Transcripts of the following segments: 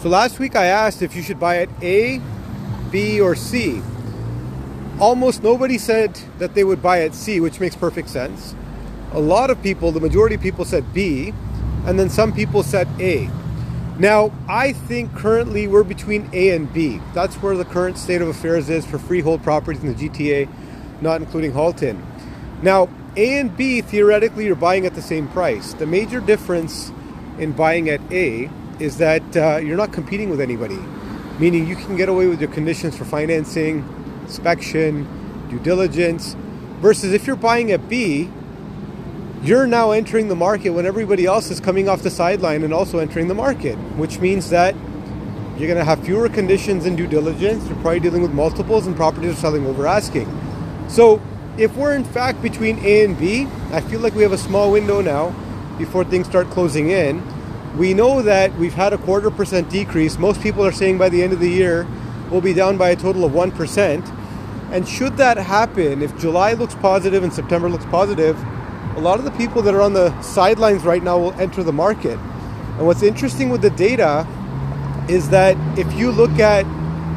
So last week I asked if you should buy at A, B, or C. Almost nobody said that they would buy at C, which makes perfect sense. A lot of people, the majority of people said B, and then some people said A. Now, I think currently we're between A and B. That's where the current state of affairs is for freehold properties in the GTA, not including Halton. Now, A and B, theoretically, you're buying at the same price. The major difference in buying at A is that you're not competing with anybody, meaning you can get away with your conditions for financing, inspection, due diligence, versus if you're buying at B, you're now entering the market when everybody else is coming off the sideline and also entering the market, which means that you're going to have fewer conditions and due diligence. You're probably dealing with multiples and properties are selling over asking. So if we're in fact between A and B, I feel like we have a small window now before things start closing in. We know that we've had a 0.25% decrease. Most people are saying by the end of the year we'll be down by a total of 1%. And should that happen, if July looks positive and September looks positive, a lot of the people that are on the sidelines right now will enter the market. And what's interesting with the data is that if you look at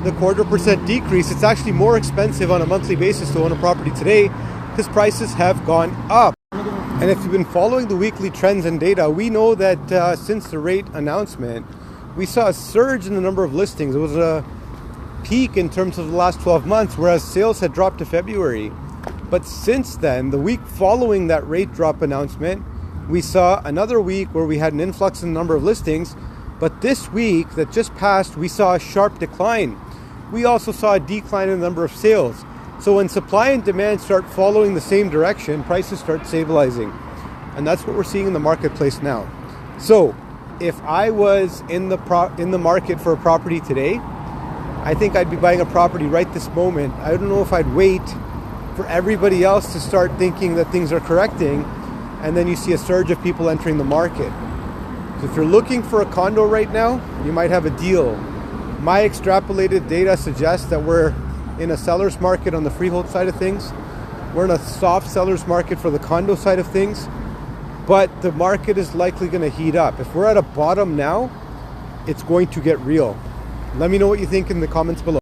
the 0.25% decrease, it's actually more expensive on a monthly basis to own a property today because prices have gone up. And if you've been following the weekly trends and data, we know that since the rate announcement, we saw a surge in the number of listings. It was a peak in terms of the last 12 months, whereas sales had dropped to February. But since then, the week following that rate drop announcement, we saw another week where we had an influx in the number of listings. But this week that just passed, we saw a sharp decline. We also saw a decline in the number of sales. So when supply and demand start following the same direction, prices start stabilizing. And that's what we're seeing in the marketplace now. So if I was in the market for a property today, I think I'd be buying a property right this moment. I don't know if I'd wait for everybody else to start thinking that things are correcting, and then you see a surge of people entering the market. So if you're looking for a condo right now, you might have a deal. My extrapolated data suggests that we're in a seller's market on the freehold side of things. We're in a soft seller's market for the condo side of things, but the market is likely going to heat up. If we're at a bottom now, it's going to get real. Let me know what you think in the comments below.